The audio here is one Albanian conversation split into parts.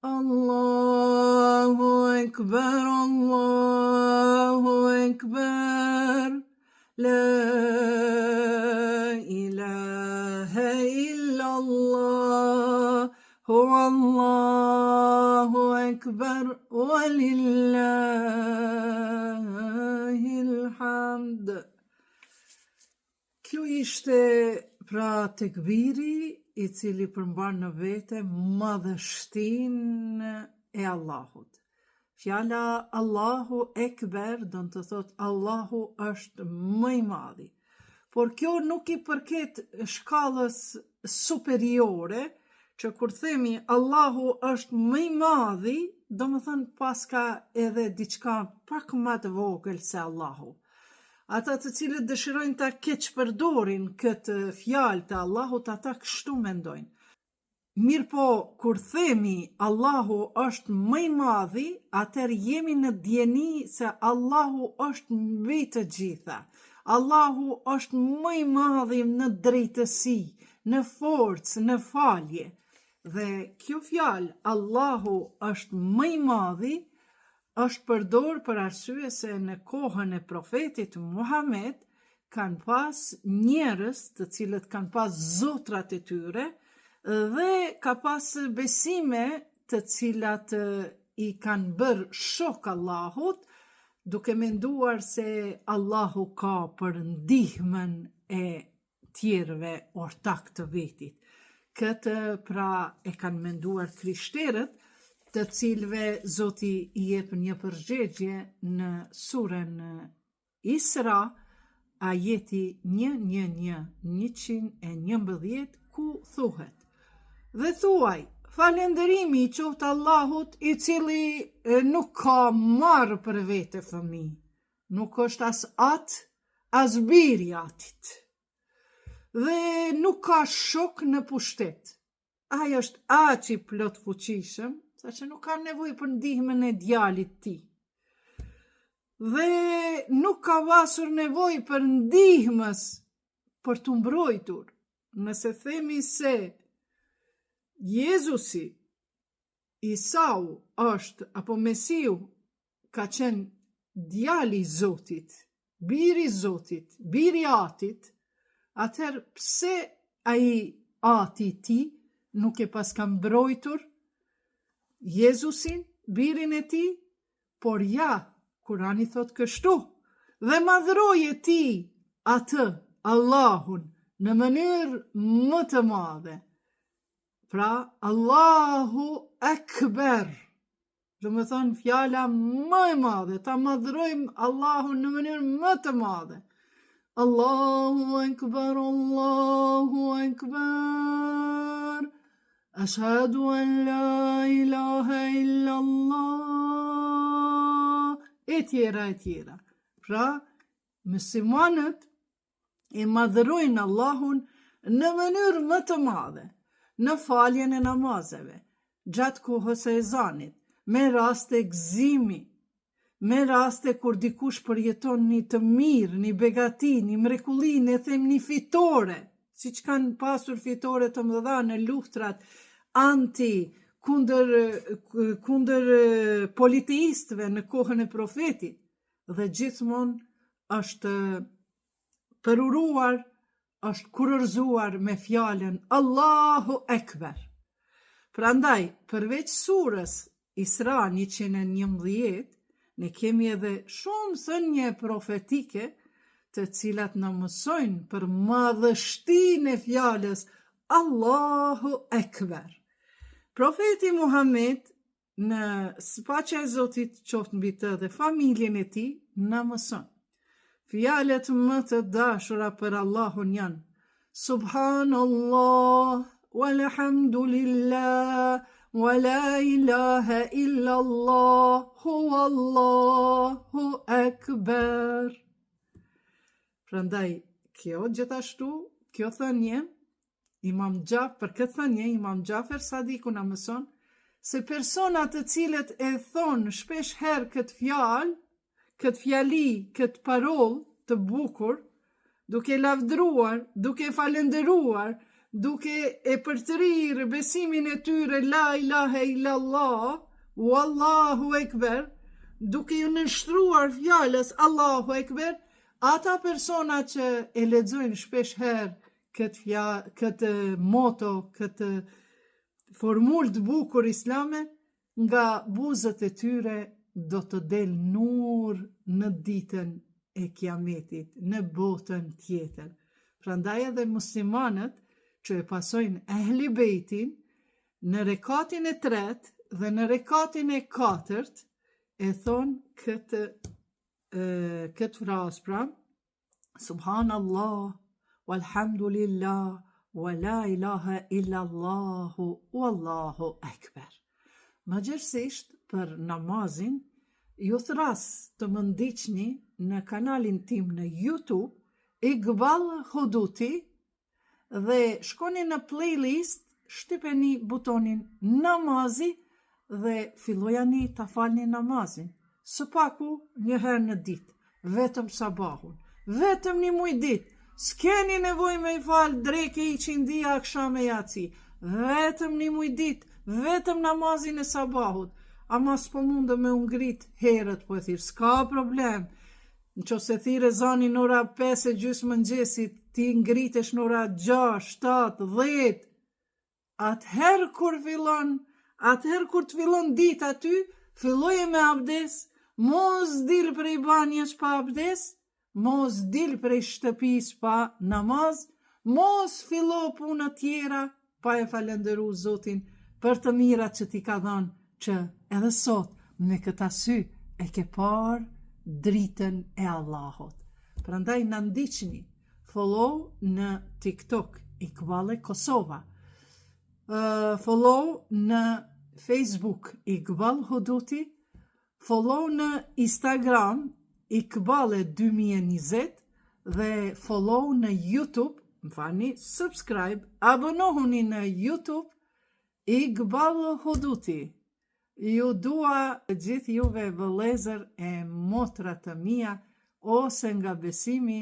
Allahu Ekber, Allahu Ekber, La ilahe illallah, Allahu Ekber, Walillahil hamd. Kjo ishte pra tekbiri I cili përmban në vete madhështinë e Allahut. Fjala Allahu Ekber do të thotë Allahu është më I madhi. Por kjo nuk I përket shkallës superiore, që kur themi Allahu është më I madhi, do më thënë paska edhe diçka pak më të vogël se Allahu. Ata të cilët dëshirojnë ta keqpërdorin këtë fjalë të Allahut, ata kështu mendojnë. Mirë po, kur themi Allahu është më I madhi, atëherë jemi në dieni se Allahu është mbi të gjitha. Allahu është më I madhi në drejtësi, në forcë, në falje. Dhe kjo fjalë, Allahu është më I madhi, është përdor për arsye se në kohën e profetit Muhammed kanë pas njerëz të cilët kanë pas zotrat e tyre dhe ka pas besime të cilat I kanë bërë shok Allahut, duke menduar se Allahu ka për ndihmën e tjerëve ortak të vetit. Këtë pra e kanë menduar krishterët, të cilëve Zoti I jep një përgjigje në surën Isra, ajeti 111, ku thuhet: Dhe thuaj, falënderimi I qoftë Allahut I cili nuk ka marrë për vete fëmijë, nuk është as atë, as biri atit, dhe nuk ka shok në pushtet. Ai është aq I plot fuqishëm, sa që nuk ka nevojë për ndihmën e djalit tij. Dhe nuk ka pasur nevojë për ndihmës për të mbrojtur. Nëse themi se Jezusi, Isau është, apo Mesiu, ka qenë djali I Zotit, biri I Zotit, biri atit, atëherë pse ai ati I tij nuk e pas ka mbrojtur Jezusin, birin e tij? Por ja, Kurani thot kështu: dhe madhroje ti atë, Allahun, në mënyrë më të madhe. Pra, Allahu Ekber, do më thonë fjala më e madhe, ta madhrojmë Allahun në mënyrë më të madhe. Allahu Ekber, Allahu Ekber, Ashhadu an la ilaha illallah, e tjera. Pra, muslimanët e madhrojnë Allahun në mënyrë më të madhe, në faljen e namazeve, gjatë kohës e ezanit, me raste gëzimi, me raste kur dikush përjeton një të mirë, një begati, një mrekulli, ne them një fitore, si që kanë pasur fitore të mëdha në luftrat kundër politeistëve në kohën e profetit, dhe gjithmonë është përuruar, është kurorzuar me fjalën Allahu Ekber. Prandaj, përveç surës Isra 111, ne kemi edhe shumë thënie profetike të cilat na mësojnë për madhështinë e fjalës Allahu Ekber. Profeti Muhammed, në paqja e Zotit qoftë mbi të dhe familjen e tij, na mëson. Fjalët më të dashura për Allahun janë Subhanallah, walhamdulillah, wa la ilaha illallah, Allahu Ekber. Prandaj, kjo gjithashtu, kjo thënie, për këtë thënie, Imam Gjafer Sadiku na mëson se personat të cilët e thonë shpesh herë këtë fjalë, këtë fjali, këtë parollë të bukur, duke lavdruar, duke falendëruar, duke e përtërirë besimin e tyre la ilahe illallah, Allahu Ekber, duke ju nënshtruar fjalës Allahu Ekber, ata persona që e lexojnë shpesh herë këtë moto, këtë formulë të bukur islame, nga buzët e tyre do të del nur në ditën e kiametit, në botën tjetër. Prandaj edhe muslimanët që e pasojnë ehli bejtin, në rekatin e 3 dhe në rekatin e 4 e thonë këtë frazë, pra, Subhanallah, walhamdulillah, wa la ilaha illallahu, wallahu ekber. Më gjërësisht për namazin, ju thras të më ndiqni në kanalin tim në YouTube, Ikballe Huduti, dhe shkoni në playlist, shtypeni butonin namazi dhe fillojani të falni namazin. Së paku një herë në ditë, vetëm sabahun, vetëm një muj ditë, s'keni nevoj me i falë dreke i qindia aksham e jaci, vetëm një muj ditë, vetëm namazin e sabahut, ama s'po mundë me ungrit herët, po e thirë, s'ka problem, në që se thire zani në ora 5 e gjysë mëngjesit, ti ngritesh në ora 6, 7, 10, atëherë kur të fillon dit aty, filloje me abdes, mos dil prej banjës pa abdes, mos dil prej shtëpis pa namaz, mos fillo punë tjera pa e falenderu Zotin për të mirat që ti ka dhënë, që edhe sot me këtë sy e ke parë dritën e Allahut. Prandaj na ndiqni, follow në TikTok Ikballe Kosova, follow në Facebook Ikballe Huduti, follow në Instagram Ikballe 2020 dhe follow në YouTube, subscribe, abonohuni në YouTube Ikballe Huduti. Ju dua gjithë juve vëllezër e motra të mia, ose nga besimi,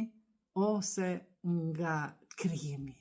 ose nga krijimi.